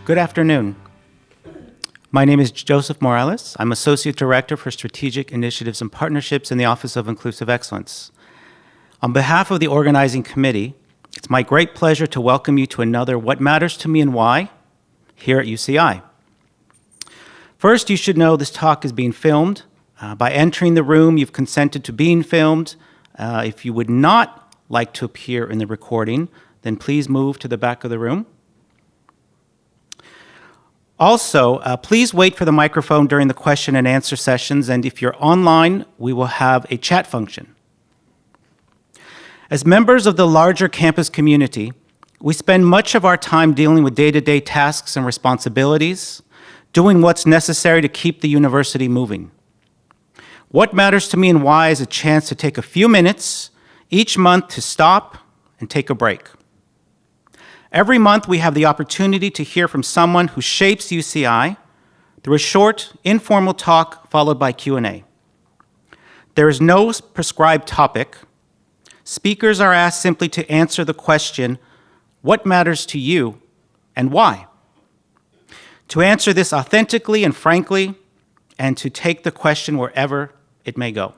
Good afternoon. My name is Joseph Morales. I'm Associate Director for Strategic Initiatives and Partnerships in the Office of Inclusive Excellence. On behalf of the organizing committee, it's my great pleasure to welcome you to another What Matters to Me and Why here at UCI. First, you should know this talk is being filmed. By entering the room, you've consented to being filmed. If you would not like to appear in the recording, then please move to the back of the room. Also, please wait for the microphone during the question and answer sessions, and if you're online, we will have a chat function. As members of the larger campus community, we spend much of our time dealing with day-to-day tasks and responsibilities, doing what's necessary to keep the university moving. What Matters to Me and Why is a chance to take a few minutes each month to stop and take a break. Every month, we have the opportunity to hear from someone who shapes UCI through a short, informal talk followed by Q&A. There is no prescribed topic. Speakers are asked simply to answer the question, what matters to you and why? To answer this authentically and frankly, and to take the question wherever it may go.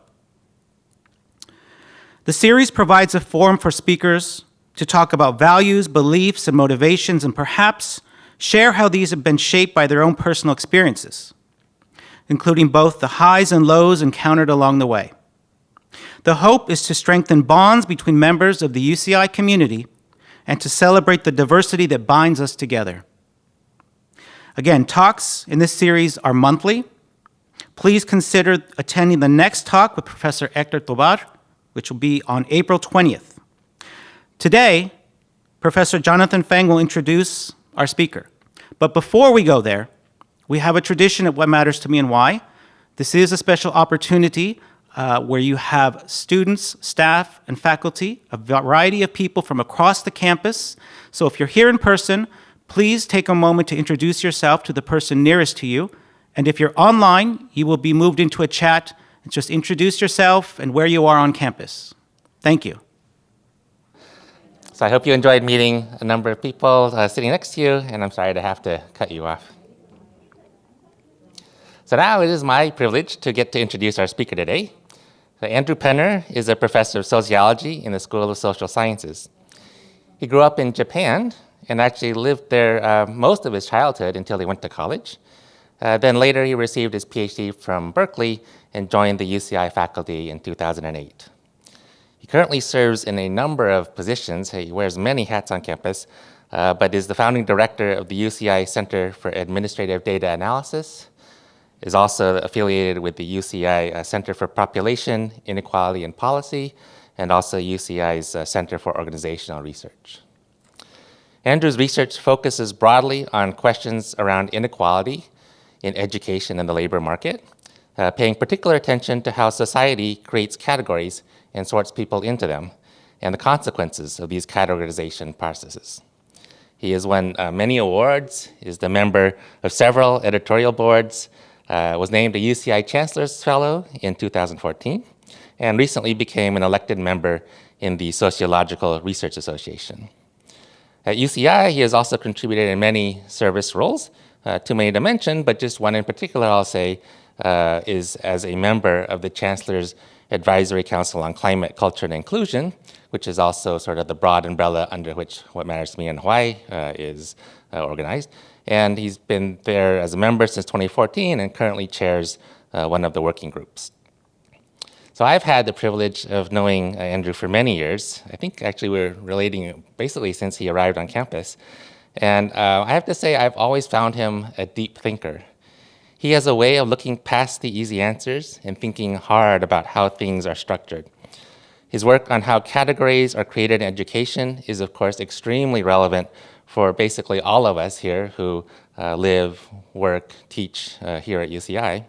The series provides a forum for speakers to talk about values, beliefs, and motivations, and perhaps share how these have been shaped by their own personal experiences, including both the highs and lows encountered along the way. The hope is to strengthen bonds between members of the UCI community and to celebrate the diversity that binds us together. Again, talks in this series are monthly. Please consider attending the next talk with Professor Héctor Tobar, which will be on April 20th. Today, Professor Jonathan Feng will introduce our speaker. But before we go there, we have a tradition at What Matters to Me and Why. This is a special opportunity where you have students, staff, and faculty, a variety of people from across the campus. So if you're here in person, please take a moment to introduce yourself to the person nearest to you. And if you're online, you will be moved into a chat. Just introduce yourself and where you are on campus. Thank you. So I hope you enjoyed meeting a number of people sitting next to you, and I'm sorry to have to cut you off. So now it is my privilege to get to introduce our speaker today. So Andrew Penner is a professor of sociology in the School of Social Sciences. He grew up in Japan and actually lived there most of his childhood until he went to college. Then later he received his PhD from Berkeley and joined the UCI faculty in 2008. He currently serves in a number of positions. He wears many hats on campus, but is the founding director of the UCI Center for Administrative Data Analysis, is also affiliated with the UCI Center for Population, Inequality, and Policy, and also UCI's Center for Organizational Research. Andrew's research focuses broadly on questions around inequality in education and the labor market, paying particular attention to how society creates categories and sorts people into them, and the consequences of these categorization processes. He has won many awards, is the member of several editorial boards, was named a UCI Chancellor's Fellow in 2014, and recently became an elected member in the Sociological Research Association. At UCI, he has also contributed in many service roles, too many to mention, but just one in particular I'll say is as a member of the Chancellor's Advisory Council on Climate, Culture, and Inclusion, which is also sort of the broad umbrella under which What Matters to Me and Why is organized. And he's been there as a member since 2014 and currently chairs one of the working groups. So I've had the privilege of knowing Andrew for many years. I think actually we're relating basically since he arrived on campus. And I have to say I've always found him a deep thinker. He has a way of looking past the easy answers and thinking hard about how things are structured. His work on how categories are created in education is, of course, extremely relevant for basically all of us here who live, work, teach here at UCI.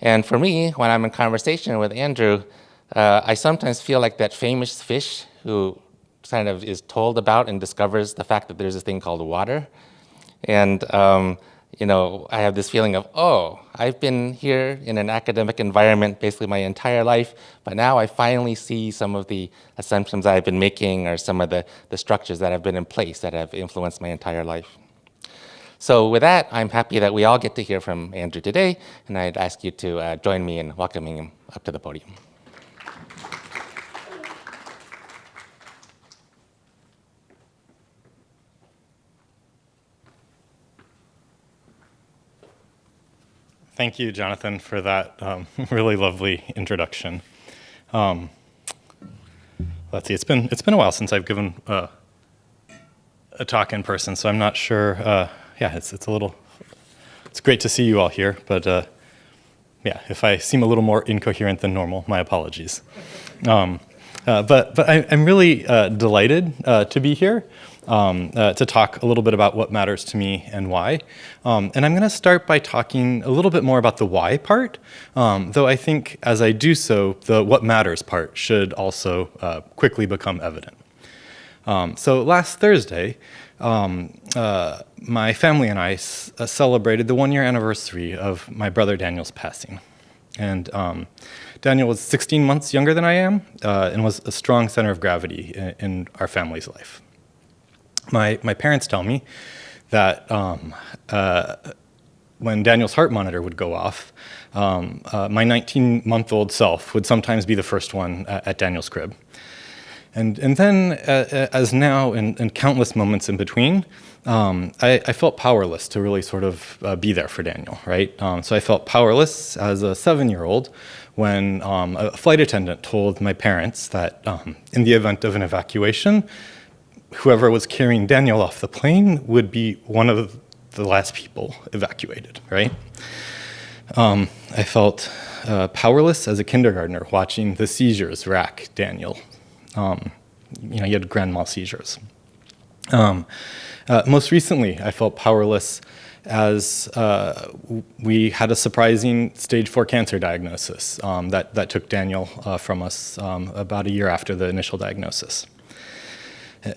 And for me, when I'm in conversation with Andrew, I sometimes feel like that famous fish who kind of is told about and discovers the fact that there's this thing called water. And you know, I have this feeling of, oh, I've been here in an academic environment basically my entire life, but now I finally see some of the assumptions I've been making or some of the structures that have been in place that have influenced my entire life. So with that, I'm happy that we all get to hear from Andrew today, and I'd ask you to join me in welcoming him up to the podium. Thank you, Jonathan, for that really lovely introduction. Let's see, it's been a while since I've given a talk in person, so I'm not sure. Yeah, it's great to see you all here, but yeah, if I seem a little more incoherent than normal, my apologies. But I'm really delighted to be here. To talk a little bit about what matters to me and why. And I'm going to start by talking a little bit more about the why part, though I think as I do so, the what matters part should also quickly become evident. So last Thursday, my family and I celebrated the one-year anniversary of my brother Daniel's passing. And Daniel was 16 months younger than I am and was a strong center of gravity in our family's life. My parents tell me that when Daniel's heart monitor would go off, my 19-month-old self would sometimes be the first one at Daniel's crib. And then, as now, in countless moments in between, I felt powerless to really sort of be there for Daniel, right? So I felt powerless as a 7-year-old when a flight attendant told my parents that in the event of an evacuation, whoever was carrying Daniel off the plane would be one of the last people evacuated, right? I felt powerless as a kindergartner watching the seizures rack Daniel. He had grand mal seizures. Most recently, I felt powerless as we had a surprising stage 4 cancer diagnosis that took Daniel from us about a year after the initial diagnosis.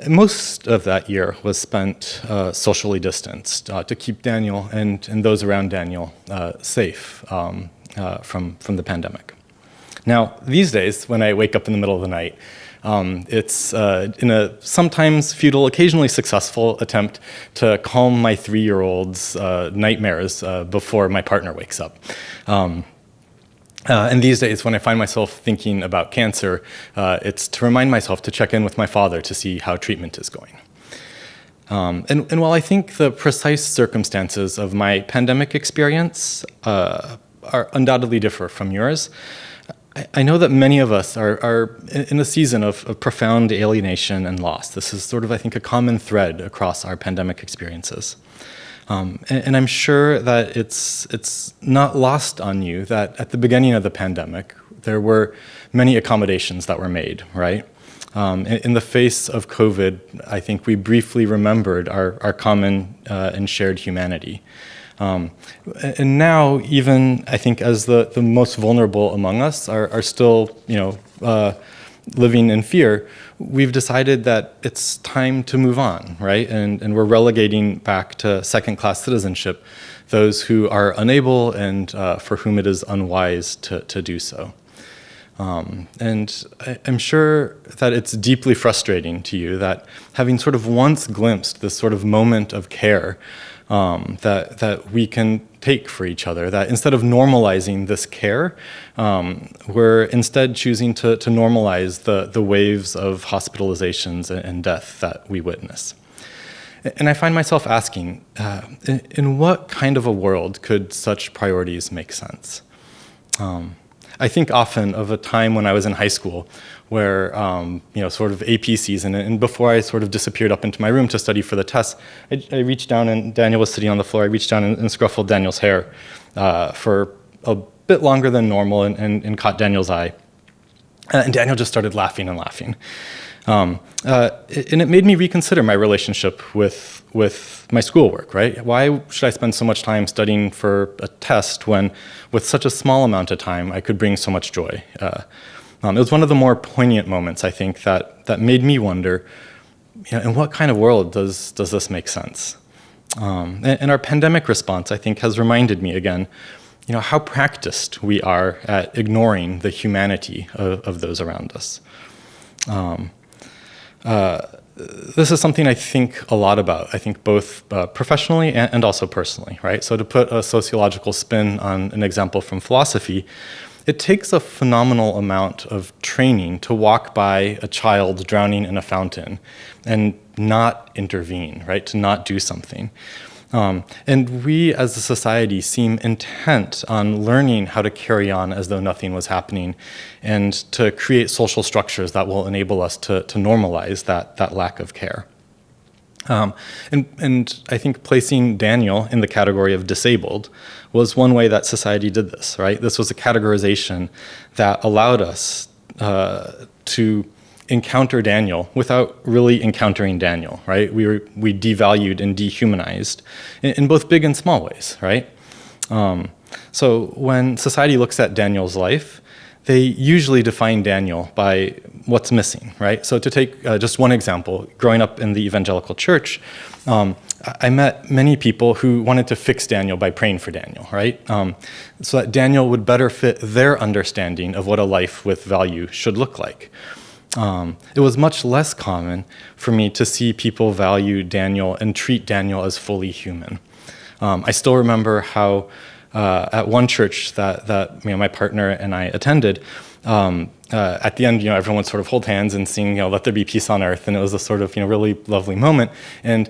Most of that year was spent socially distanced to keep Daniel and those around Daniel safe from the pandemic. Now, these days, when I wake up in the middle of the night, it's in a sometimes futile, occasionally successful attempt to calm my 3-year-old's nightmares before my partner wakes up. And these days, when I find myself thinking about cancer, it's to remind myself to check in with my father to see how treatment is going. And while I think the precise circumstances of my pandemic experience are undoubtedly differ from yours, I know that many of us are in a season of profound alienation and loss. This is sort of, I think, a common thread across our pandemic experiences. And I'm sure that it's not lost on you that at the beginning of the pandemic, there were many accommodations that were made, right? In the face of COVID, I think we briefly remembered our common and shared humanity. And now, even I think as the most vulnerable among us are still, living in fear, we've decided that it's time to move on, right? And we're relegating back to second-class citizenship those who are unable and for whom it is unwise to do so. And I'm sure that it's deeply frustrating to you that having sort of once glimpsed this sort of moment of care that we can take for each other, that instead of normalizing this care, we're instead choosing to normalize the waves of hospitalizations and death that we witness. And I find myself asking, in what kind of a world could such priorities make sense? I think often of a time when I was in high school where, sort of AP season, and before I sort of disappeared up into my room to study for the test, I reached down and Daniel was sitting on the floor. I reached down and scruffled Daniel's hair for a bit longer than normal and caught Daniel's eye. And Daniel just started laughing and laughing. And it made me reconsider my relationship with my schoolwork, right? Why should I spend so much time studying for a test when with such a small amount of time I could bring so much joy? It was one of the more poignant moments, I think, that made me wonder, in what kind of world does this make sense? And our pandemic response, I think, has reminded me again, how practiced we are at ignoring the humanity of those around us. this is something I think a lot about. I think both professionally and also personally, right? So to put a sociological spin on an example from philosophy, it takes a phenomenal amount of training to walk by a child drowning in a fountain and not intervene, right? To not do something. And we as a society seem intent on learning how to carry on as though nothing was happening and to create social structures that will enable us to normalize that lack of care. And I think placing Daniel in the category of disabled was one way that society did this, right? This was a categorization that allowed us to encounter Daniel without really encountering Daniel, right? We devalued and dehumanized in both big and small ways, right? So when society looks at Daniel's life, they usually define Daniel by what's missing, right? So to take just one example, growing up in the evangelical church, I met many people who wanted to fix Daniel by praying for Daniel, right? So that Daniel would better fit their understanding of what a life with value should look like. It was much less common for me to see people value Daniel and treat Daniel as fully human. I still remember how at one church that my partner and I attended, at the end, everyone would sort of hold hands and sing, "Let there be peace on earth," and it was a sort of really lovely moment. And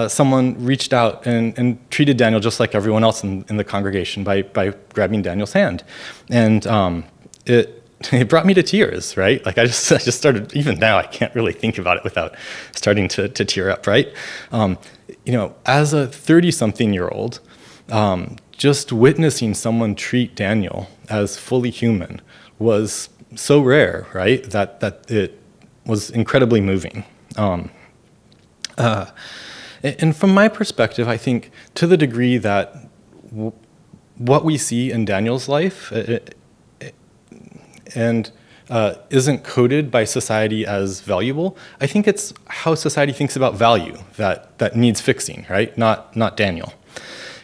someone reached out and treated Daniel just like everyone else in the congregation by grabbing Daniel's hand, and it brought me to tears, right? Like I just started. Even now, I can't really think about it without starting to tear up, right? As a 30-something-year-old. Just witnessing someone treat Daniel as fully human was so rare, right? That it was incredibly moving. And from my perspective, I think to the degree that what we see in Daniel's life isn't coded by society as valuable, I think it's how society thinks about value that needs fixing, right? Not Daniel.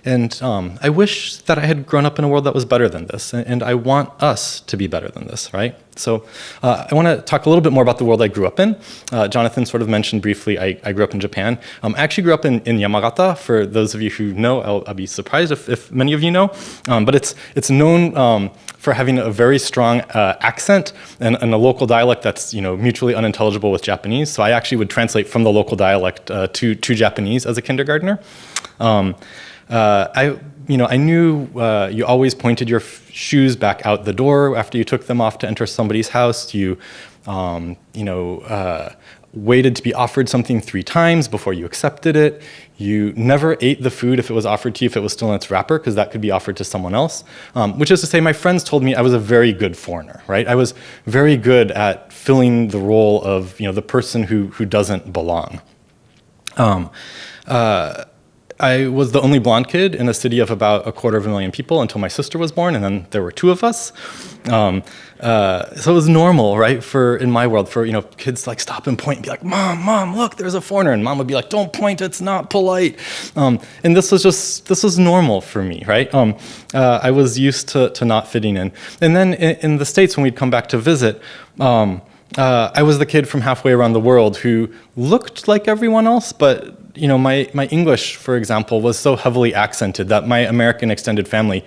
And I wish that I had grown up in a world that was better than this, and I want us to be better than this, right? So I want to talk a little bit more about the world I grew up in. Jonathan sort of mentioned briefly I grew up in Japan. I actually grew up in Yamagata. For those of you who know, I'll be surprised if many of you know. But it's known for having a very strong accent and a local dialect that's mutually unintelligible with Japanese. So I actually would translate from the local dialect to Japanese as a kindergartner. I knew you always pointed your shoes back out the door after you took them off to enter somebody's house. You, waited to be offered something 3 times before you accepted it. You never ate the food if it was offered to you if it was still in its wrapper, because that could be offered to someone else. Which is to say, my friends told me I was a very good foreigner, right? I was very good at filling the role of the person who doesn't belong. I was the only blonde kid in a city of about 250,000 people until my sister was born, and then there were 2 of us. So it was normal, right, in my world, for kids like stop and point and be like, "Mom, look, there's a foreigner," and Mom would be like, "Don't point, it's not polite." And this was normal for me, right? I was used to not fitting in. And then in the States, when we'd come back to visit, I was the kid from halfway around the world who looked like everyone else, but my English, for example, was so heavily accented that my American extended family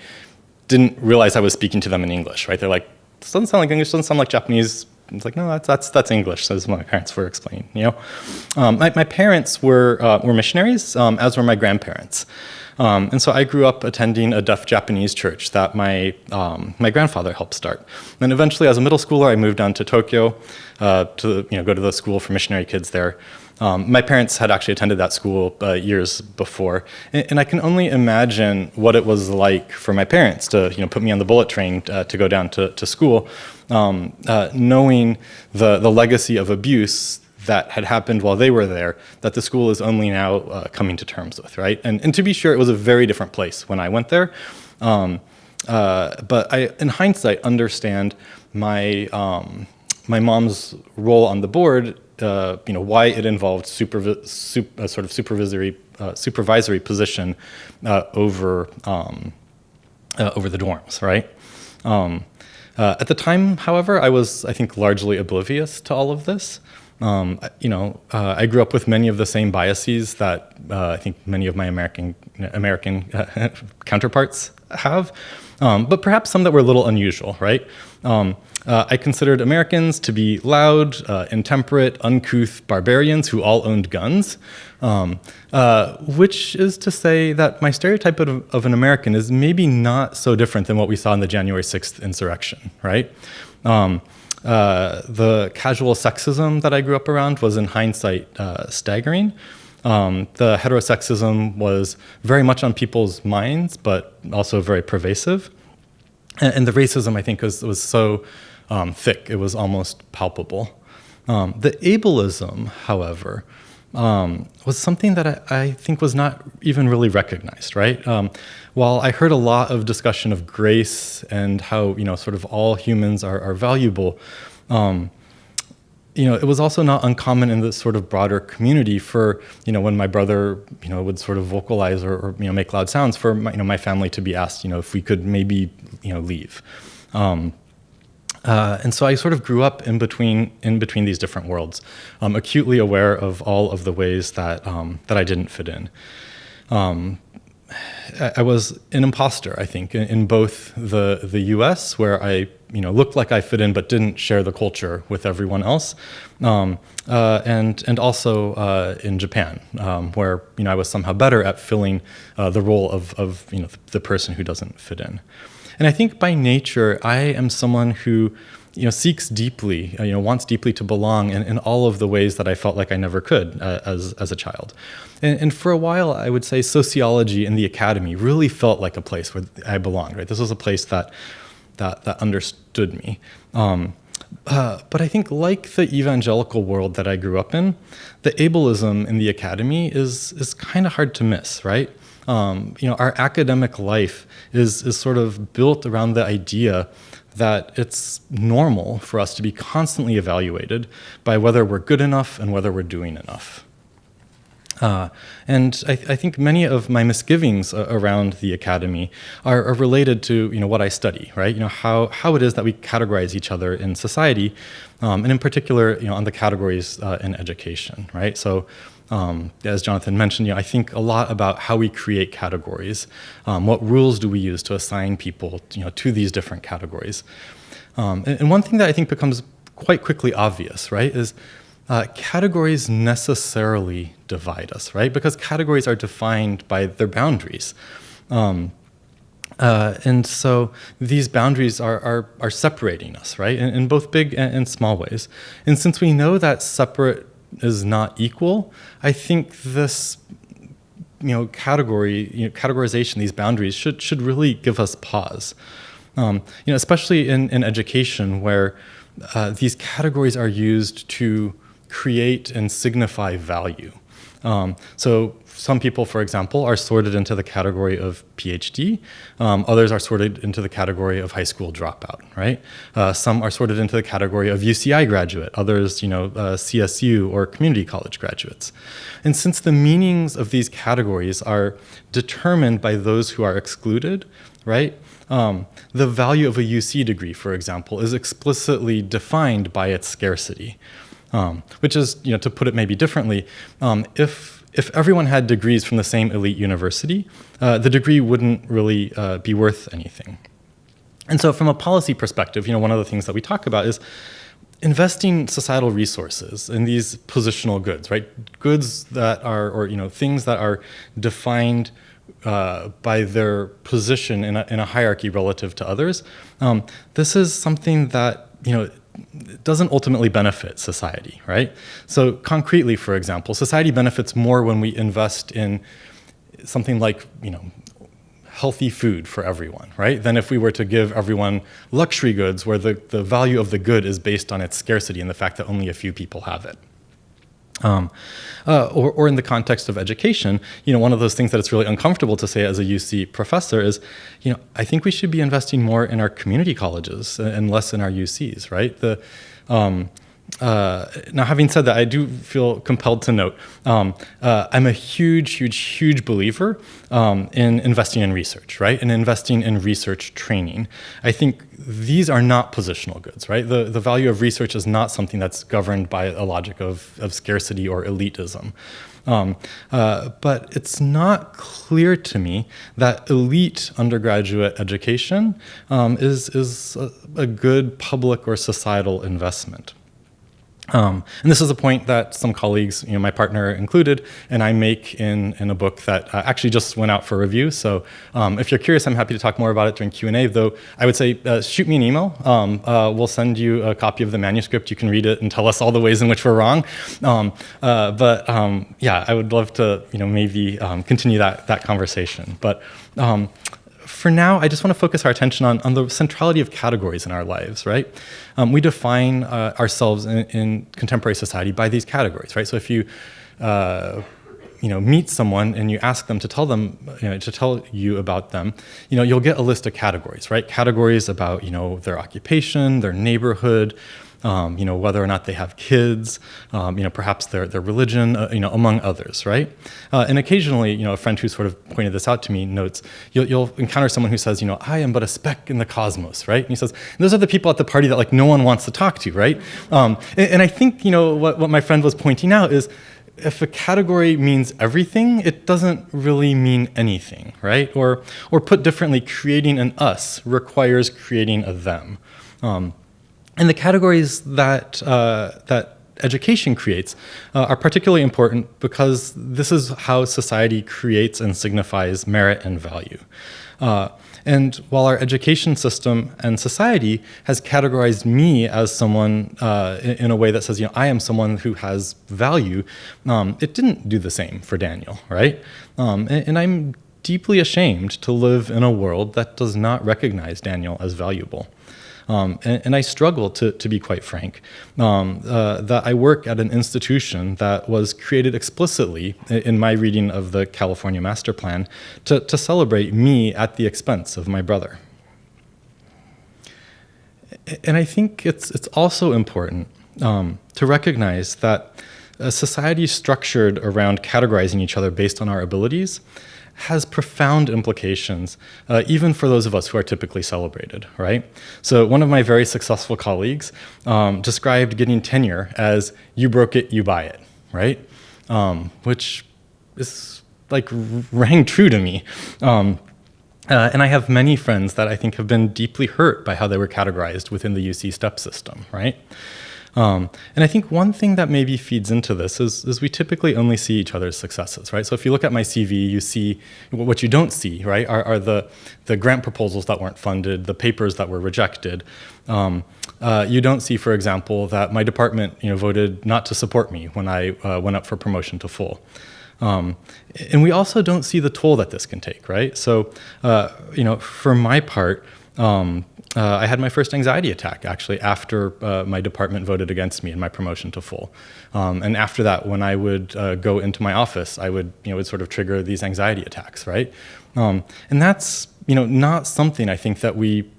didn't realize I was speaking to them in English, right? They're like, "This doesn't sound like English, doesn't sound like Japanese." It's like, "No, that's English," as my parents were explaining, My parents were missionaries, as were my grandparents. And so I grew up attending a deaf Japanese church that my grandfather helped start. And eventually, as a middle schooler, I moved down to Tokyo to go to the school for missionary kids there. My parents had actually attended that school years before, and I can only imagine what it was like for my parents to put me on the bullet train to go down to school, knowing the legacy of abuse that had happened while they were there, that the school is only now coming to terms with, right? And to be sure, it was a very different place when I went there. But I, in hindsight, understand my mom's role on the board, why it involved a sort of supervisory position over the dorms, right? At the time, however, I was, I think, largely oblivious to all of this. I grew up with many of the same biases that I think many of my American counterparts have, but perhaps some that were a little unusual, right? I considered Americans to be loud, intemperate, uncouth barbarians who all owned guns, which is to say that my stereotype of an American is maybe not so different than what we saw in the January 6th insurrection, right? The casual sexism that I grew up around was, in hindsight, staggering. The heterosexism was very much on people's minds, but also very pervasive. And the racism, I think, was so thick, it was almost palpable. The ableism, however, was something that I think was not even really recognized, right? While I heard a lot of discussion of grace and how, sort of all humans are valuable, it was also not uncommon in this sort of broader community for, when my brother, would sort of vocalize or make loud sounds, for my family to be asked, if we could maybe, leave. And so I sort of grew up in between these different worlds, acutely aware of all of the ways that I didn't fit in. I was an imposter, I think, in both the U.S., where I looked like I fit in but didn't share the culture with everyone else, and also in Japan, where I was somehow better at filling the role of the person who doesn't fit in. And I think by nature, I am someone who seeks deeply, wants deeply to belong in all of the ways that I felt like I never could as a child. And for a while, I would say sociology in the academy really felt like a place where I belonged, right? This was a place that understood me. But I think, like the evangelical world that I grew up in, the ableism in the academy is kind of hard to miss, right? Our academic life is sort of built around the idea that it's normal for us to be constantly evaluated by whether we're good enough and whether we're doing enough. And I think many of my misgivings around the academy are related to what I study, right? How it is that we categorize each other in society, and in particular, on the categories in education, right? So, as Jonathan mentioned, I think a lot about how we create categories. What rules do we use to assign people, to these different categories? And one thing that I think becomes quite quickly obvious, right, is categories necessarily divide us, right? Because categories are defined by their boundaries. And so these boundaries are separating us, right, in both big and small ways. And since we know that separate is not equal, I think this categorization, these boundaries should really give us pause. Especially in education, where these categories are used to create and signify value. So some people, for example, are sorted into the category of PhD. Others are sorted into the category of high school dropout, right? Some are sorted into the category of UCI graduate. Others, CSU or community college graduates. And since the meanings of these categories are determined by those who are excluded, right? The value of a UC degree, for example, is explicitly defined by its scarcity. Which is, to put it maybe differently, if everyone had degrees from the same elite university, the degree wouldn't really be worth anything. And so from a policy perspective, one of the things that we talk about is investing societal resources in these positional goods, right? Goods that are, or things that are defined by their position in a hierarchy relative to others. This is something that, doesn't ultimately benefit society, right? So concretely, for example, society benefits more when we invest in something like, healthy food for everyone, right? Than if we were to give everyone luxury goods where the value of the good is based on its scarcity and the fact that only a few people have it. Or in the context of education, one of those things that it's really uncomfortable to say as a UC professor is, I think we should be investing more in our community colleges and less in our UCs, right? Now, having said that, I do feel compelled to note I'm a huge believer in investing in research, right? And investing in research training. I think these are not positional goods, right? The value of research is not something that's governed by a logic of scarcity or elitism. But it's not clear to me that elite undergraduate education is a good public or societal investment. And this is a point that some colleagues, my partner included, and I make in a book that actually just went out for review. So if you're curious, I'm happy to talk more about it during Q&A, though I would say shoot me an email. We'll send you a copy of the manuscript. You can read it and tell us all the ways in which we're wrong. Yeah, I would love to maybe continue that conversation. But for now, I just want to focus our attention on the centrality of categories in our lives, right? We define ourselves in contemporary society by these categories, right? So if you, meet someone and you ask them to tell them, to tell you about them, you'll get a list of categories, right? Categories about, their occupation, their neighborhood, whether or not they have kids, perhaps their religion, among others, right? And occasionally, a friend who sort of pointed this out to me notes, you'll encounter someone who says, I am but a speck in the cosmos, right? And he says, those are the people at the party that no one wants to talk to, right? And I think, what my friend was pointing out is, if a category means everything, it doesn't really mean anything, right? Or put differently, creating an us requires creating a them. And the categories that education creates are particularly important because this is how society creates and signifies merit and value. And while our education system and society has categorized me as someone in a way that says, I am someone who has value, it didn't do the same for Daniel, right? And I'm deeply ashamed to live in a world that does not recognize Daniel as valuable. And I struggle, to be quite frank, that I work at an institution that was created explicitly, in my reading of the California Master Plan, to celebrate me at the expense of my brother. And I think it's also important to recognize that a society structured around categorizing each other based on our abilities has profound implications, even for those of us who are typically celebrated, right? So one of my very successful colleagues described getting tenure as you broke it, you buy it, right? Which is rang true to me. And I have many friends that I think have been deeply hurt by how they were categorized within the UC STEP system, right? And I think one thing that maybe feeds into this is we typically only see each other's successes, right? So if you look at my CV, you see what you don't see, right, are the grant proposals that weren't funded, the papers that were rejected. You don't see, for example, that my department voted not to support me when I went up for promotion to full. And we also don't see the toll that this can take, right? So, for my part, I had my first anxiety attack, actually, after my department voted against me in my promotion to full. And after that, when I would go into my office, I would, would sort of trigger these anxiety attacks, right? And that's, not something I think that we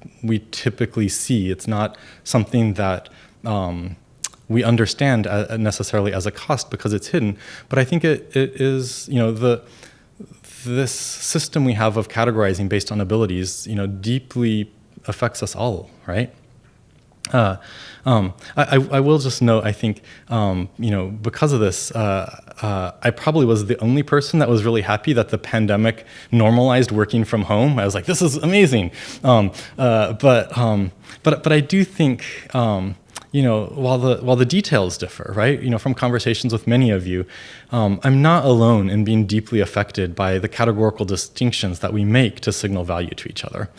typically see. It's not something that we understand necessarily as a cost because it's hidden. But I think it is, this system we have of categorizing based on abilities, deeply affects us all, right? I will just note, I think, because of this, I probably was the only person that was really happy that the pandemic normalized working from home. I was like, this is amazing. But I do think, while the details differ, right? From conversations with many of you, I'm not alone in being deeply affected by the categorical distinctions that we make to signal value to each other.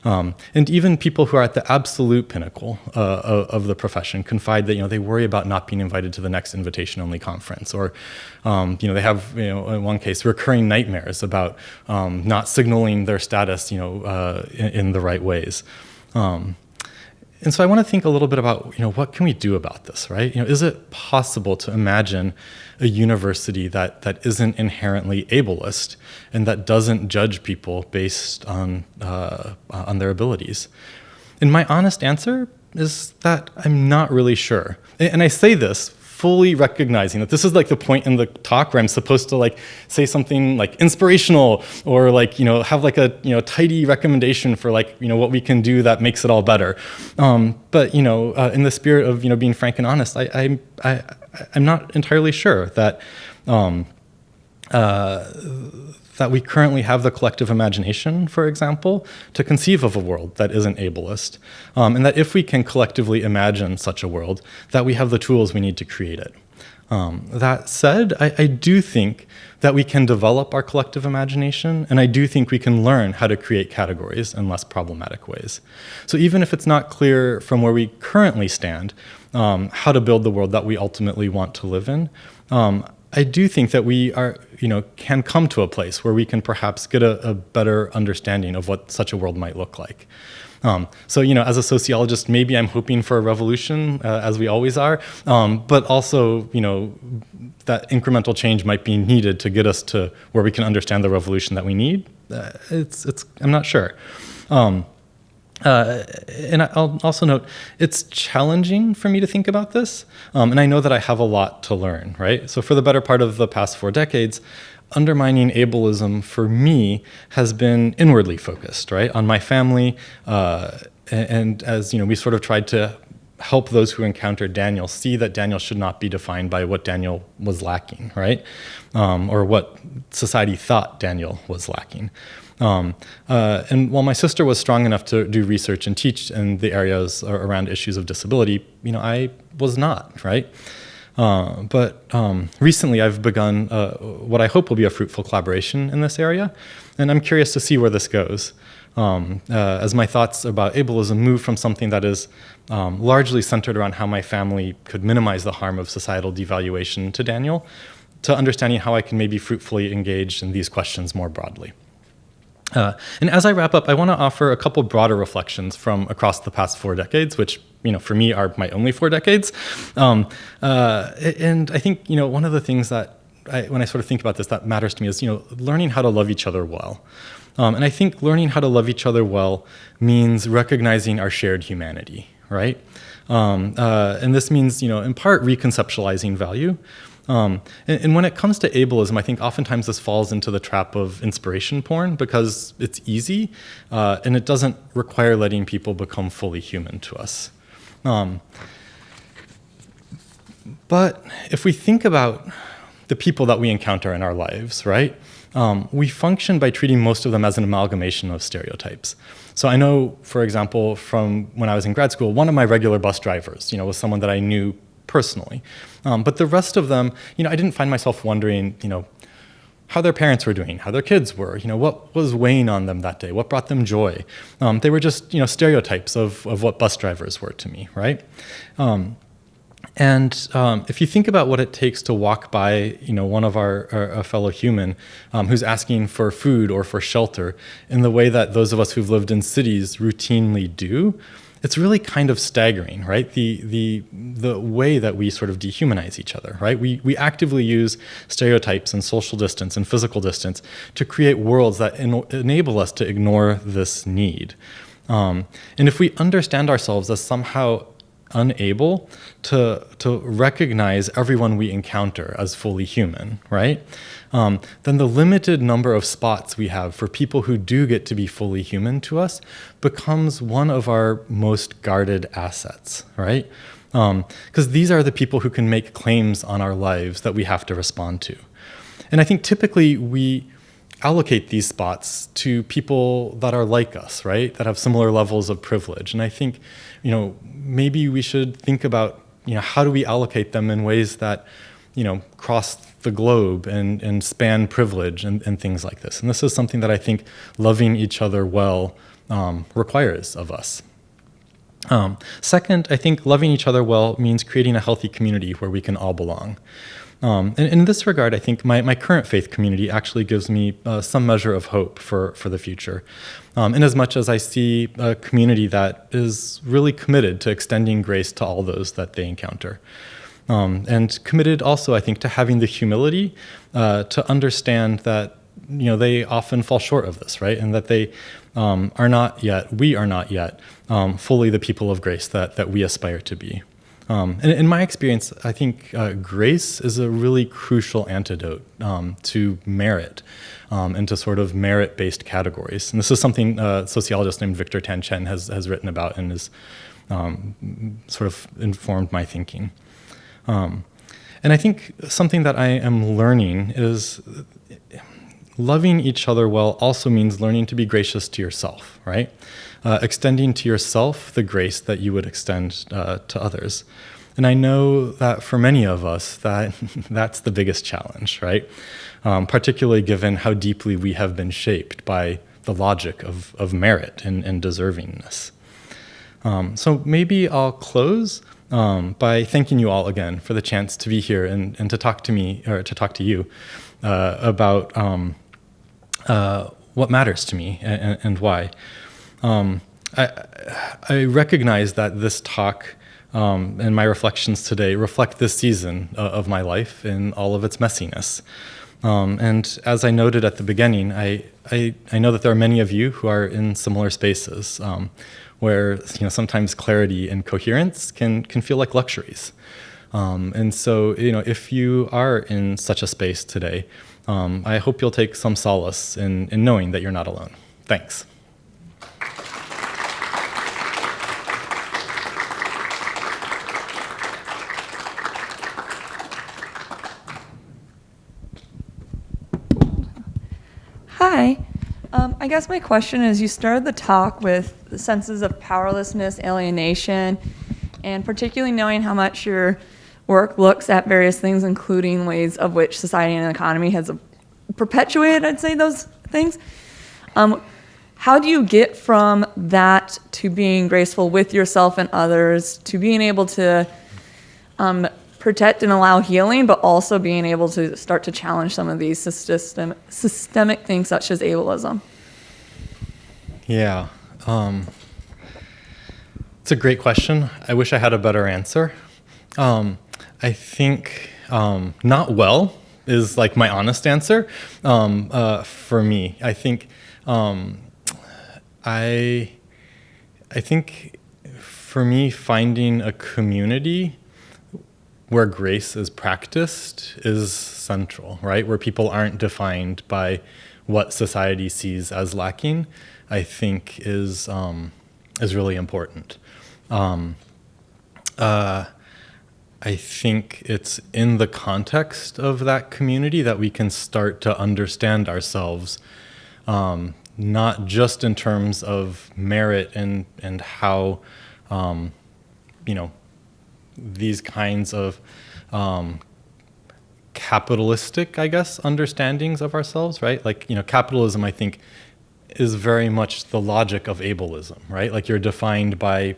And even people who are at the absolute pinnacle of the profession confide that they worry about not being invited to the next invitation-only conference, or they have in one case recurring nightmares about not signaling their status in the right ways. And so I want to think a little bit about what can we do about this, right? Is it possible to imagine a university that isn't inherently ableist and that doesn't judge people based on their abilities? And my honest answer is that I'm not really sure. And I say this fully recognizing that this is like the point in the talk where I'm supposed to like say something like inspirational or like, have like a, tidy recommendation for like, what we can do that makes it all better. But, in the spirit of, being frank and honest, I'm not entirely sure that, that we currently have the collective imagination, for example, to conceive of a world that isn't ableist. And that if we can collectively imagine such a world, that we have the tools we need to create it. That said, I do think that we can develop our collective imagination, and I do think we can learn how to create categories in less problematic ways. So even if it's not clear from where we currently stand, how to build the world that we ultimately want to live in, I do think that we are, can come to a place where we can perhaps get a better understanding of what such a world might look like. So, as a sociologist, maybe I'm hoping for a revolution, as we always are, but also, that incremental change might be needed to get us to where we can understand the revolution that we need. I'm not sure. And I'll also note, it's challenging for me to think about this, and I know that I have a lot to learn, right? So for the better part of the past 4 decades, undermining ableism for me has been inwardly focused, right? On my family, and as we sort of tried to help those who encountered Daniel see that Daniel should not be defined by what Daniel was lacking, right? Or what society thought Daniel was lacking. And while my sister was strong enough to do research and teach in the areas around issues of disability, I was not, right? But recently I've begun what I hope will be a fruitful collaboration in this area, and I'm curious to see where this goes. As my thoughts about ableism move from something that is largely centered around how my family could minimize the harm of societal devaluation to Daniel, to understanding how I can maybe fruitfully engage in these questions more broadly. And as I wrap up, I want to offer a couple broader reflections from across the past 4 decades, which, for me are my only 4 decades. And I think, one of the things that when I sort of think about this that matters to me is, learning how to love each other well. And I think learning how to love each other well means recognizing our shared humanity, right? And this means, in part, reconceptualizing value. And when it comes to ableism, I think oftentimes this falls into the trap of inspiration porn because it's easy and it doesn't require letting people become fully human to us. But if we think about the people that we encounter in our lives, right, we function by treating most of them as an amalgamation of stereotypes. So I know, for example, from when I was in grad school, one of my regular bus drivers, was someone that I knew personally. But the rest of them, I didn't find myself wondering, how their parents were doing, how their kids were, what was weighing on them that day, what brought them joy. They were just, stereotypes of what bus drivers were to me, right? And if you think about what it takes to walk by, one of a fellow human who's asking for food or for shelter in the way that those of us who've lived in cities routinely do, it's really kind of staggering, right? The way that we sort of dehumanize each other, right? We actively use stereotypes and social distance and physical distance to create worlds that enable us to ignore this need. And if we understand ourselves as somehow unable to recognize everyone we encounter as fully human, right? Then the limited number of spots we have for people who do get to be fully human to us becomes one of our most guarded assets, right? Because these are the people who can make claims on our lives that we have to respond to. And I think typically we allocate these spots to people that are like us, right? That have similar levels of privilege. And I think, maybe we should think about, how do we allocate them in ways that, cross the globe and span privilege and things like this. And this is something that I think loving each other well requires of us. Second, I think loving each other well means creating a healthy community where we can all belong. And in this regard, I think my current faith community actually gives me some measure of hope for the future. In as much as I see a community that is really committed to extending grace to all those that they encounter. And committed also, I think, to having the humility to understand that they often fall short of this, right? And that we are not yet fully the people of grace that we aspire to be. And in my experience, I think grace is a really crucial antidote to merit and to sort of merit-based categories. And this is something a sociologist named Victor Tan Chen has written about and has sort of informed my thinking. And I think something that I am learning is loving each other well also means learning to be gracious to yourself, right? Extending to yourself the grace that you would extend to others. And I know that for many of us, that's the biggest challenge, right? Particularly given how deeply we have been shaped by the logic of merit and deservingness. So maybe I'll close by thanking you all again for the chance to be here and to talk to me, or to talk to you about what matters to me and why. I recognize that this talk and my reflections today reflect this season of my life in all of its messiness. And as I noted at the beginning, I know that there are many of you who are in similar spaces where sometimes clarity and coherence can feel like luxuries. And so if you are in such a space today, I hope you'll take some solace in knowing that you're not alone. Thanks. Hi. I guess my question is, you started the talk with the senses of powerlessness, alienation, and particularly knowing how much your work looks at various things, including ways of which society and economy has perpetuated, I'd say, those things. How do you get from that to being graceful with yourself and others, to being able to protect and allow healing, but also being able to start to challenge some of these systemic things such as ableism? Yeah, it's a great question. I wish I had a better answer. I think not well is like my honest answer for me. I think I think for me, finding a community where grace is practiced is central, right? Where people aren't defined by what society sees as lacking, I think is really important. I think it's in the context of that community that we can start to understand ourselves, not just in terms of merit and how, these kinds of capitalistic, I guess, understandings of ourselves, right? Like, capitalism, I think, is very much the logic of ableism, right? Like, you're defined by,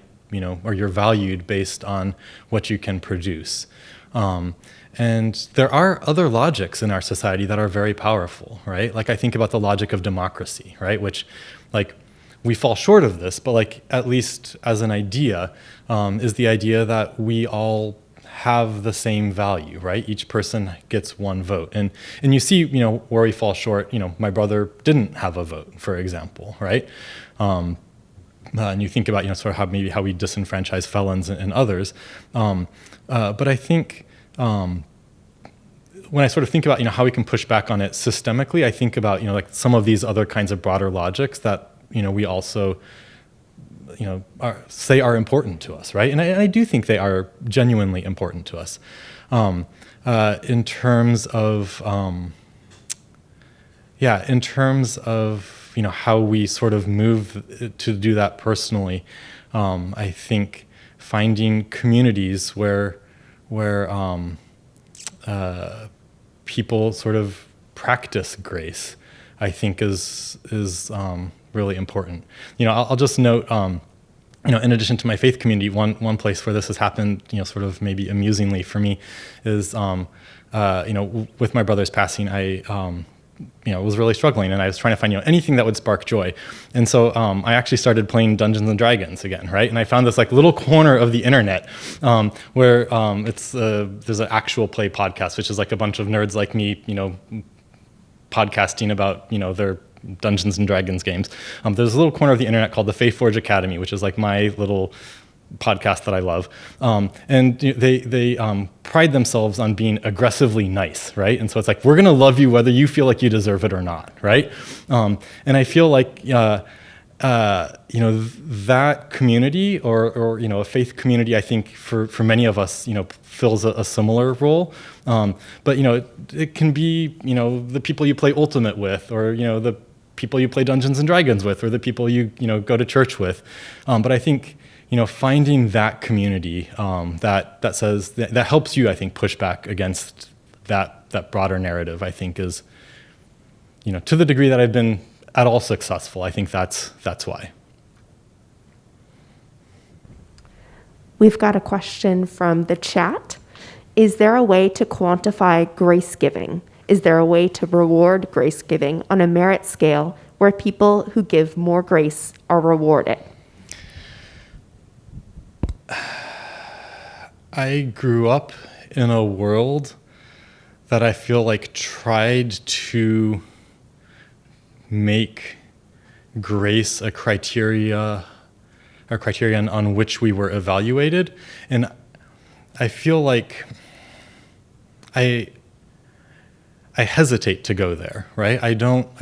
or you're valued based on what you can produce. And there are other logics in our society that are very powerful, right? Like, I think about the logic of democracy, right? Which, like, we fall short of this, but like, at least as an idea, is the idea that we all have the same value, right? Each person gets one vote. And you see, where we fall short, my brother didn't have a vote, for example, right? And you think about, sort of how we disenfranchise felons and others. But I think when I sort of think about, how we can push back on it systemically, I think about, like some of these other kinds of broader logics that, we also, say are important to us, right? And I do think they are genuinely important to us. In terms of, how we sort of move to do that personally, I think finding communities where people sort of practice grace, I think is really important. I'll just note, in addition to my faith community, one place where this has happened, sort of maybe amusingly for me, is, with my brother's passing, I was really struggling, and I was trying to find, anything that would spark joy. And so I actually started playing Dungeons and Dragons again, right? And I found this like little corner of the internet where there's an actual play podcast, which is like a bunch of nerds like me, podcasting about, their Dungeons and Dragons games. There's a little corner of the internet called the Faithforge Academy, which is like my little podcast that I love. And they pride themselves on being aggressively nice, right? And so it's like, we're going to love you whether you feel like you deserve it or not, right? And I feel like, that community or a faith community, I think for many of us, fills a similar role. But, it can be, the people you play Ultimate with, or, the people you play Dungeons and Dragons with, or the people you go to church with. But I think, finding that community that says, that helps you, I think, push back against that broader narrative, I think is, to the degree that I've been at all successful, I think that's why. We've got a question from the chat. Is there a way to quantify grace giving? Is there a way to reward grace giving on a merit scale where people who give more grace are rewarded? I grew up in a world that I feel like tried to make grace a criterion on which we were evaluated. And I feel like I hesitate to go there, right? I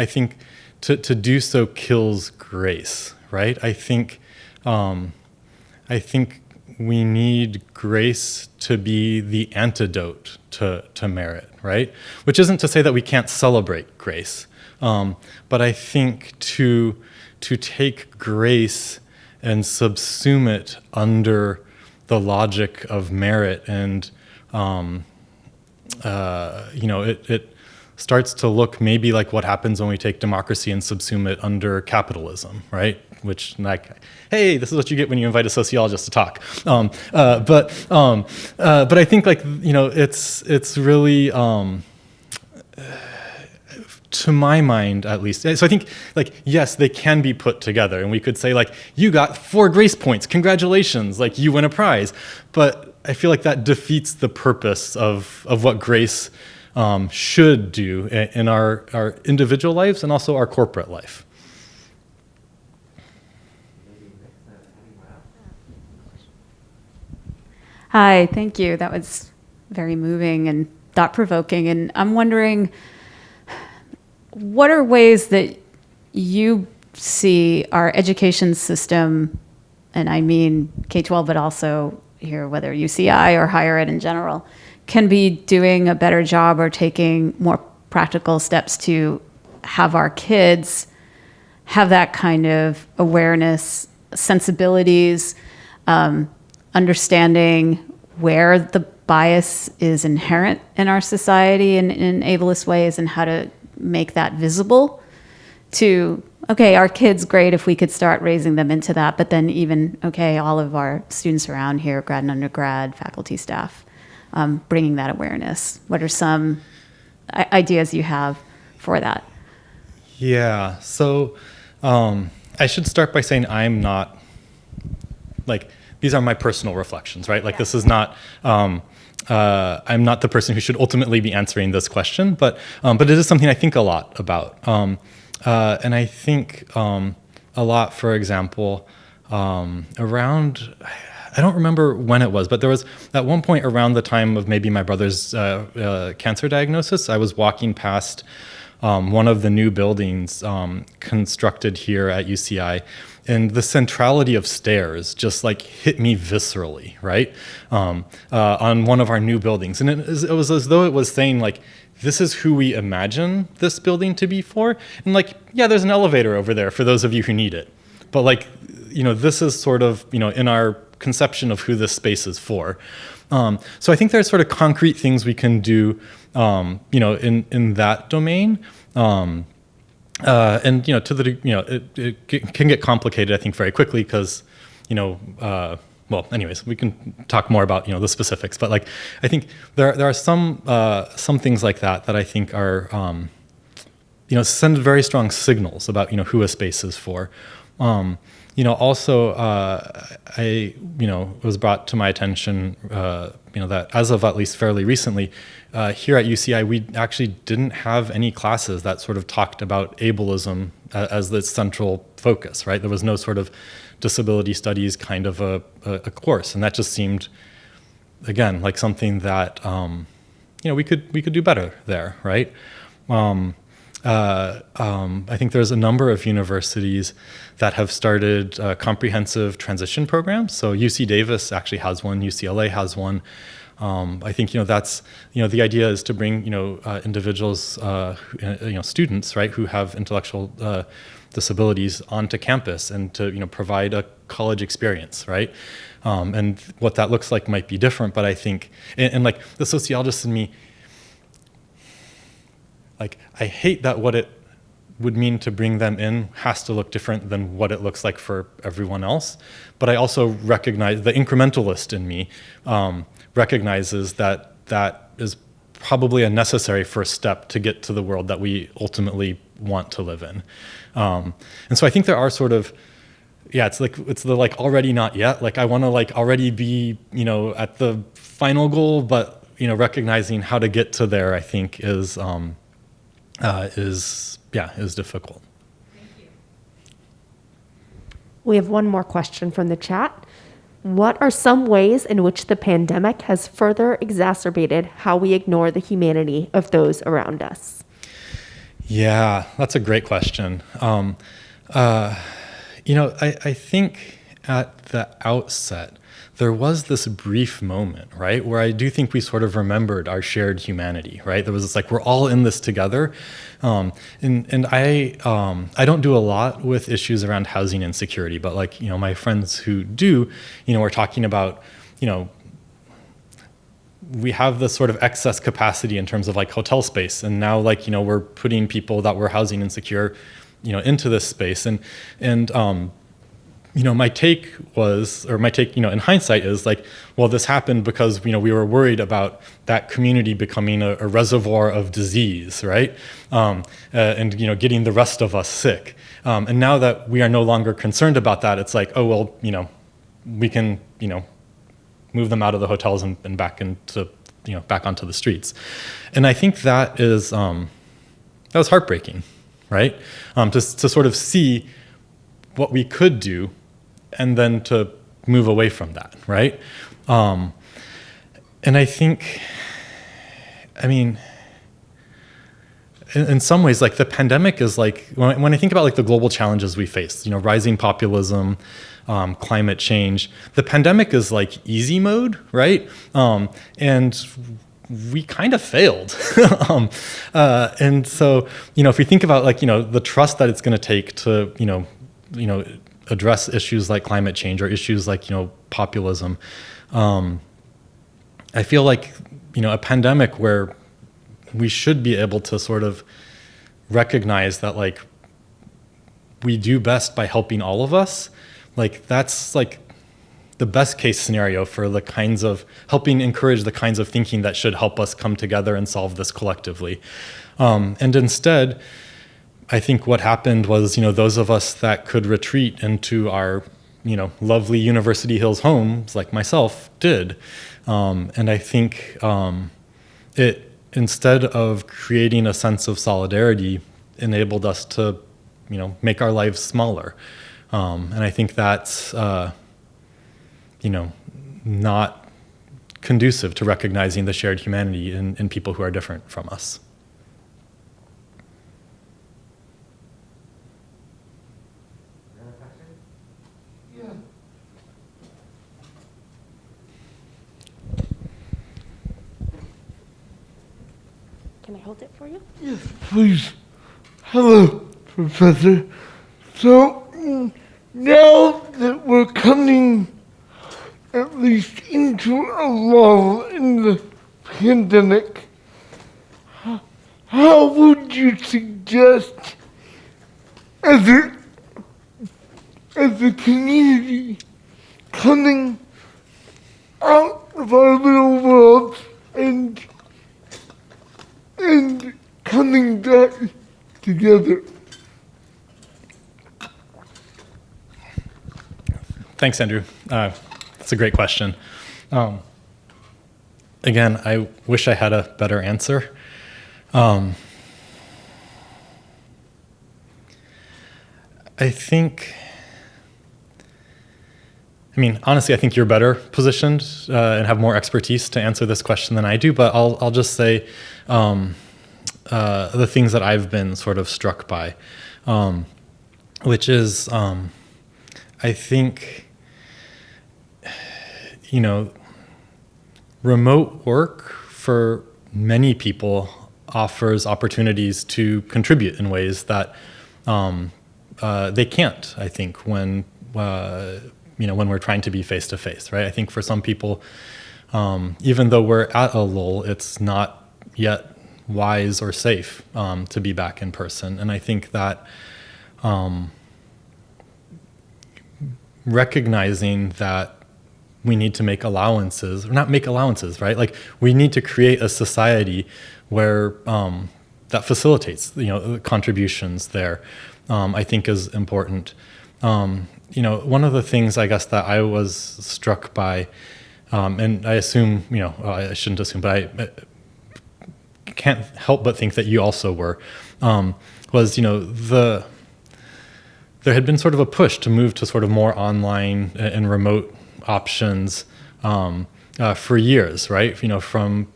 think to do so kills grace, right? I think we need grace to be the antidote to merit, right? Which isn't to say that we can't celebrate grace, but I think to take grace and subsume it under the logic of merit, and it starts to look maybe like what happens when we take democracy and subsume it under capitalism, right? Which, like, hey, this is what you get when you invite a sociologist to talk. But I think, like, it's really, to my mind at least. So I think, like, yes, they can be put together, and we could say, like, you got 4 grace points, congratulations, like, you win a prize. But I feel like that defeats the purpose of what grace should do in our individual lives and also our corporate life. Hi, thank you. That was very moving and thought-provoking. And I'm wondering, what are ways that you see our education system, and I mean K-12, but also here, whether UCI or higher ed in general, can be doing a better job or taking more practical steps to have our kids have that kind of awareness, sensibilities, understanding where the bias is inherent in our society in ableist ways, and how to make that visible to, okay, our kids, great if we could start raising them into that, but then even, okay, all of our students around here, grad and undergrad, faculty, staff, bringing that awareness. What are some ideas you have for that? Yeah, so I should start by saying I'm not, like, these are my personal reflections, right? Like, this is not, I'm not the person who should ultimately be answering this question, but it is something I think a lot about. And I think a lot, for example, around, I don't remember when it was, but there was at one point around the time of maybe my brother's cancer diagnosis, I was walking past one of the new buildings constructed here at UCI, and the centrality of stairs just like hit me viscerally, right? On one of our new buildings. And it was as though it was saying, like, this is who we imagine this building to be for. And, like, yeah, there's an elevator over there for those of you who need it. But, like, this is sort of, in our conception of who this space is for. So I think there's sort of concrete things we can do, in that domain. And to the it can get complicated, I think, very quickly because well, anyways, we can talk more about the specifics. But, like, I think there are some things like that I think are send very strong signals about who a space is for. Also, it was brought to my attention, that as of at least fairly recently, here at UCI, we actually didn't have any classes that sort of talked about ableism as the central focus, right? There was no sort of disability studies kind of a course, and that just seemed, again, like something that we could do better there, right? I think there's a number of universities that have started comprehensive transition programs. So UC Davis actually has one, UCLA has one. I think that's the idea is to bring individuals, students, right, who have intellectual disabilities onto campus and to provide a college experience, right? And what that looks like might be different, but I think, and like the sociologist in me, like I hate that what it would mean to bring them in has to look different than what it looks like for everyone else. But I also recognize the incrementalist in me recognizes that that is probably a necessary first step to get to the world that we ultimately want to live in. And so I think there are sort of, it's the like already not yet. Like I want to like already be, at the final goal, but recognizing how to get to there, I think is difficult. Thank you. We have one more question from the chat. What are some ways in which the pandemic has further exacerbated how we ignore the humanity of those around us? Yeah, that's a great question. I think at the outset, there was this brief moment, right, where I do think we sort of remembered our shared humanity, right? There was this like, we're all in this together. And I don't do a lot with issues around housing insecurity, but like, my friends who do, we're talking about, we have this sort of excess capacity in terms of like hotel space. And now like, we're putting people that were housing insecure, into this space. My take was, or my take, in hindsight is like, well, this happened because, we were worried about that community becoming a reservoir of disease, right? And, getting the rest of us sick. And now that we are no longer concerned about that, it's like, oh, well, we can, move them out of the hotels and back into, back onto the streets. And I think that is, that was heartbreaking, right? To sort of see what we could do and then to move away from that, right? And I think, in some ways, like the pandemic is like, when I think about like the global challenges we face, rising populism, climate change, the pandemic is like easy mode, right? And we kind of failed. And so, if we think about like, the trust that it's going to take to, address issues like climate change or issues like, populism, I feel like, a pandemic where we should be able to sort of recognize that like we do best by helping all of us, like that's like the best case scenario for the kinds of helping encourage the kinds of thinking that should help us come together and solve this collectively. And instead, I think what happened was, those of us that could retreat into our, lovely University Hills homes, like myself, did. And I think it, instead of creating a sense of solidarity, enabled us to, make our lives smaller. And I think that's, not conducive to recognizing the shared humanity in people who are different from us. Can I hold it for you? Yes, please. Hello, Professor. So, now that we're coming at least into a lull in the pandemic, how would you suggest as a community coming out of our little world and coming back together? Thanks, Andrew. That's a great question. Again, I wish I had a better answer. I think, honestly, I think you're better positioned and have more expertise to answer this question than I do, but I'll just say the things that I've been sort of struck by, which is, I think, remote work for many people offers opportunities to contribute in ways that they can't, I think, when we're trying to be face-to-face, right? I think for some people, even though we're at a lull, it's not yet wise or safe to be back in person. And I think that recognizing that we need to make allowances, or not make allowances, right? Like, we need to create a society where that facilitates, contributions there, I think is important. One of the things, I guess, that I was struck by, and I assume, I shouldn't assume, but I can't help but think that you also were, was, there had been sort of a push to move to sort of more online and remote options for years, right? From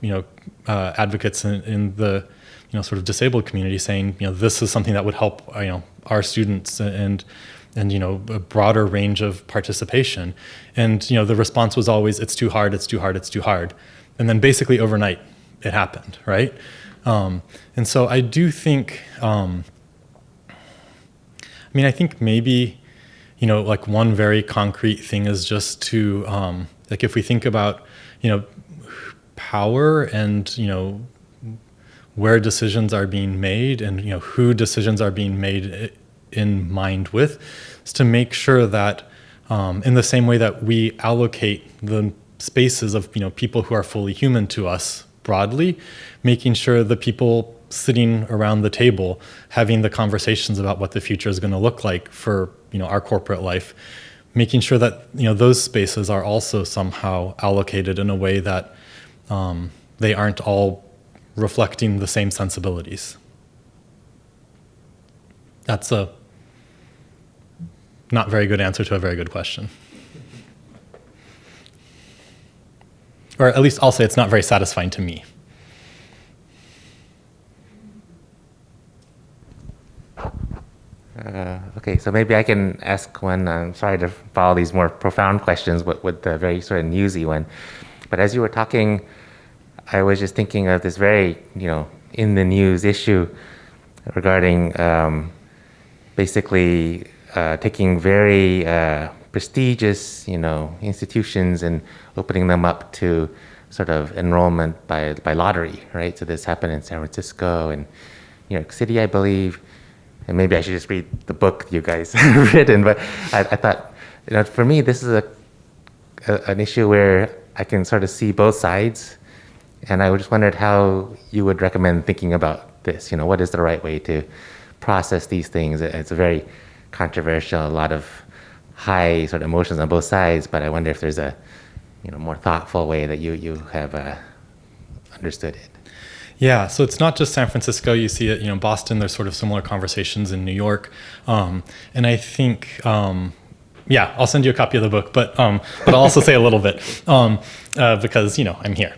advocates in the sort of disabled community saying this is something that would help our students and a broader range of participation, and the response was always it's too hard, it's too hard, it's too hard, and then basically overnight it happened, right? And so I do think I think maybe like one very concrete thing is just to like if we think about power and where decisions are being made and who decisions are being made in mind with, is to make sure that in the same way that we allocate the spaces of people who are fully human to us broadly, making sure the people sitting around the table having the conversations about what the future is going to look like for our corporate life, making sure that those spaces are also somehow allocated in a way that they aren't all reflecting the same sensibilities. That's a not very good answer to a very good question. Or at least I'll say it's not very satisfying to me. Okay, so maybe I can ask one. I'm sorry to follow these more profound questions with the very sort of newsy one. But as you were talking, I was just thinking of this very, in the news issue regarding basically taking very prestigious, institutions and opening them up to sort of enrollment by lottery, right? So this happened in San Francisco and New York City, I believe. And maybe I should just read the book you guys have written, but I thought, for me, this is an issue where I can sort of see both sides, and I just wondered how you would recommend thinking about this. What is the right way to process these things? It's a very controversial, a lot of high sort of emotions on both sides, but I wonder if there's a more thoughtful way that you have understood it. Yeah, so it's not just San Francisco. You see it, Boston. There's sort of similar conversations in New York, and I think, I'll send you a copy of the book, but I'll also say a little bit because I'm here.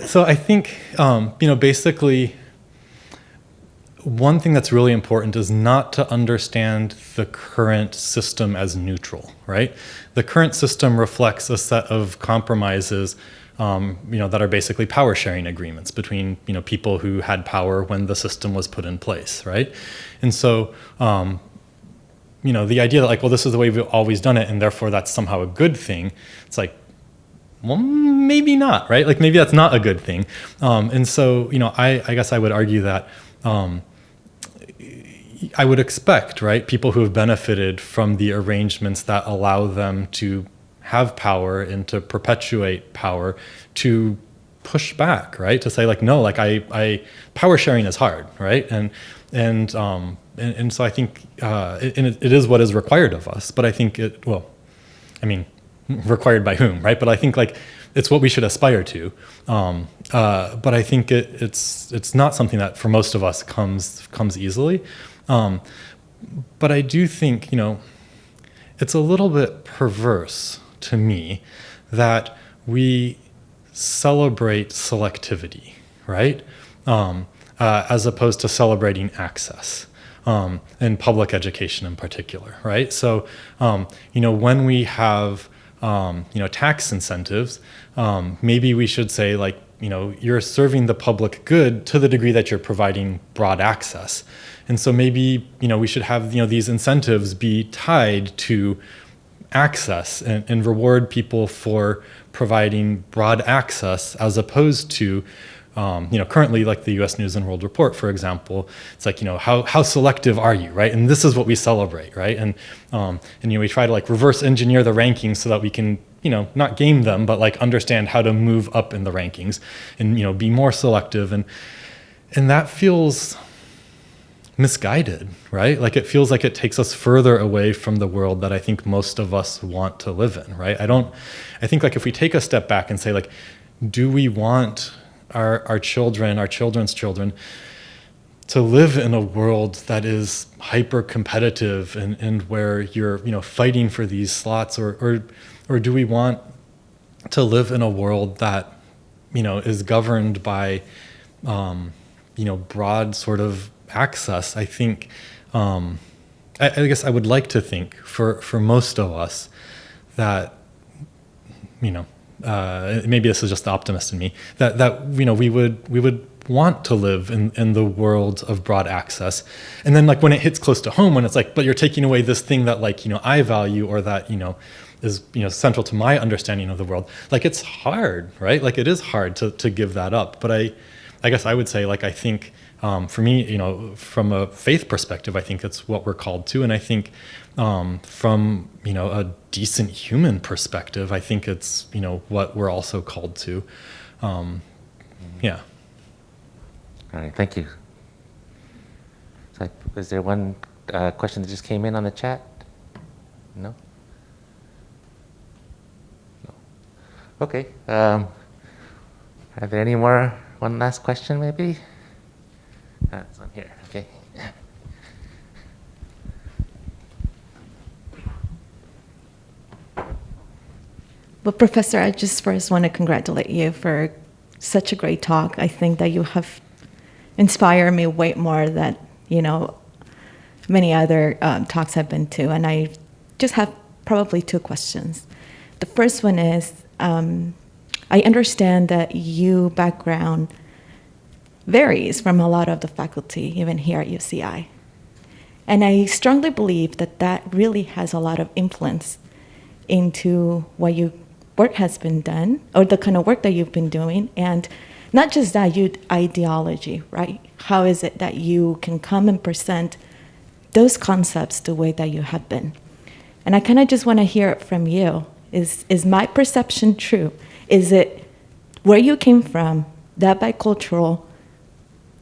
So I think basically, one thing that's really important is not to understand the current system as neutral, right? The current system reflects a set of compromises that are basically power sharing agreements between people who had power when the system was put in place, right? And so the idea that this is the way we've always done it and therefore that's somehow a good thing, it's like, well, maybe not, right? Like maybe that's not a good thing. And so I guess I would argue that I would expect, right, people who have benefited from the arrangements that allow them to have power and to perpetuate power to push back, right? To say no, I power sharing is hard, right? And so I think it is what is required of us, but I think it I mean, required by whom, right? But I think like it's what we should aspire to. But I think it's not something that for most of us comes easily. But I do think, it's a little bit perverse to me that we celebrate selectivity, right? As opposed to celebrating access, in public education in particular, right? So, when we have, tax incentives, maybe we should say like, you're serving the public good to the degree that you're providing broad access. And so maybe, we should have, these incentives be tied to access and reward people for providing broad access as opposed to, currently like the U.S. News and World Report, for example, it's like, how selective are you, right? And this is what we celebrate, right? And we try to like reverse engineer the rankings so that we can, not game them, but like understand how to move up in the rankings and, be more selective. And that feels misguided, right? Like it feels like it takes us further away from the world that I think most of us want to live in, right? I think like if we take a step back and say like, do we want our children, our children's children to live in a world that is hyper competitive and where you're, fighting for these slots or do we want to live in a world that, is governed by, broad sort of access? I think, I guess I would like to think for most of us that, maybe this is just the optimist in me, that we would want to live in the world of broad access. And then like when it hits close to home, when it's like, but you're taking away this thing that like, I value or that, is, central to my understanding of the world. Like it's hard, right? Like it is hard to give that up. But I guess I would say like, I think, for me, from a faith perspective, I think it's what we're called to. And I think from, a decent human perspective, I think it's, what we're also called to. Yeah. All right, thank you. So, is there one question that just came in on the chat? No? No. Okay. Are there any more? One last question, maybe? It's on here, okay. Well, Professor, I just first want to congratulate you for such a great talk. I think that you have inspired me way more than, many other talks I've been to. And I just have probably two questions. The first one is, I understand that your background varies from a lot of the faculty, even here at UCI. And I strongly believe that that really has a lot of influence into what your work has been done, or the kind of work that you've been doing. And not just that, your ideology, right? How is it that you can come and present those concepts the way that you have been? And I kind of just want to hear it from you. Is my perception true? Is it where you came from, that bicultural,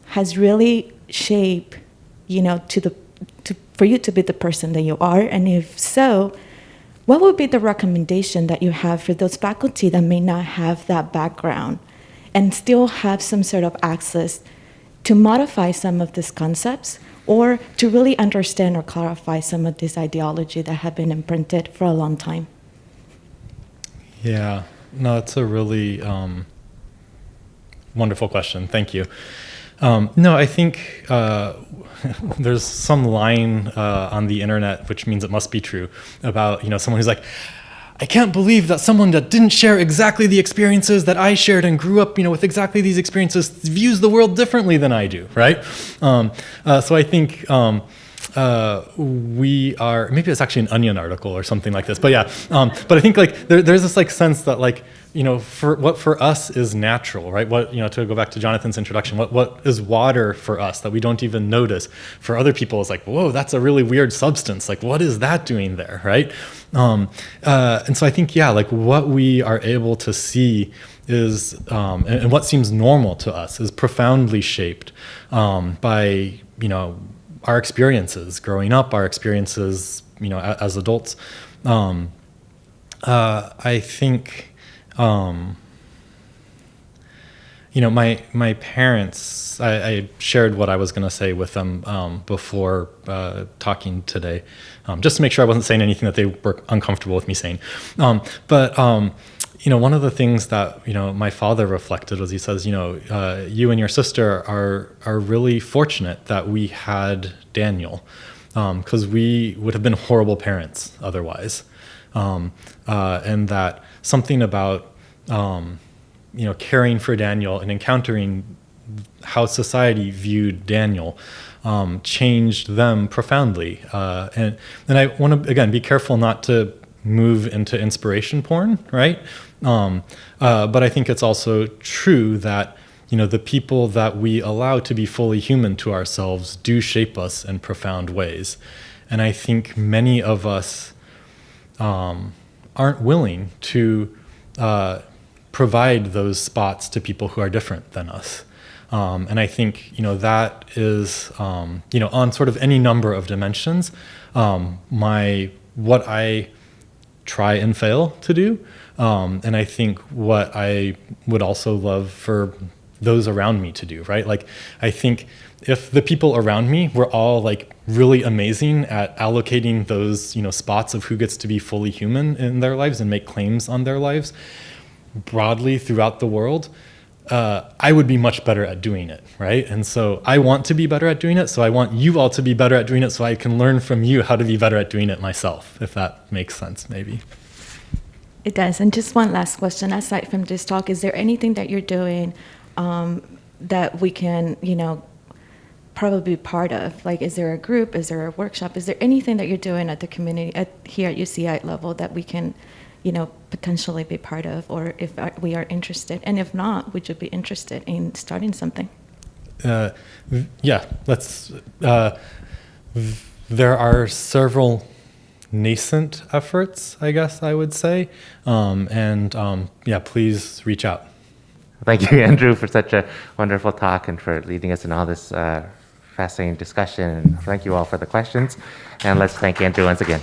has really shaped, for you to be the person that you are? And if so, what would be the recommendation that you have for those faculty that may not have that background and still have some sort of access to modify some of these concepts or to really understand or clarify some of this ideology that have been imprinted for a long time? Yeah, no, it's a really wonderful question. Thank you. No, I think there's some line on the internet, which means it must be true, about someone who's like, I can't believe that someone that didn't share exactly the experiences that I shared and grew up, with exactly these experiences views the world differently than I do, right? So I think we are, maybe it's actually an Onion article or something like this, but yeah. But I think like there's this like sense that like, for what for us is natural, right? What, to go back to Jonathan's introduction, what is water for us that we don't even notice? For other people, it's like, whoa, that's a really weird substance. Like, what is that doing there, right? And so I think, yeah, like what we are able to see is, and what seems normal to us is profoundly shaped by, our experiences growing up, our experiences, as adults. I think, my parents, I shared what I was going to say with them before talking today, just to make sure I wasn't saying anything that they were uncomfortable with me saying. But one of the things that, my father reflected was he says, you and your sister are really fortunate that we had Daniel, because we would have been horrible parents otherwise. And that something about, caring for Daniel and encountering how society viewed Daniel changed them profoundly. And I want to, again, be careful not to move into inspiration porn, right? But I think it's also true that, the people that we allow to be fully human to ourselves do shape us in profound ways. And I think many of us aren't willing to provide those spots to people who are different than us. And I think, that is, on sort of any number of dimensions, what I try and fail to do. And I think what I would also love for those around me to do, right? Like, I think if the people around me were all like really amazing at allocating those, spots of who gets to be fully human in their lives and make claims on their lives broadly throughout the world, I would be much better at doing it, right? And so I want to be better at doing it, so I want you all to be better at doing it so I can learn from you how to be better at doing it myself, if that makes sense, maybe. It does. And just one last question, aside from this talk, is there anything that you're doing that we can, probably be part of? Like, is there a group? Is there a workshop? Is there anything that you're doing at the community, here at UCI level that we can, potentially be part of, or if we are interested? And if not, would you be interested in starting something? Yeah, let's. There are several nascent efforts, I guess I would say, yeah, please reach out. Thank you, Andrew, for such a wonderful talk and for leading us in all this fascinating discussion. And thank you all for the questions. And let's thank Andrew once again.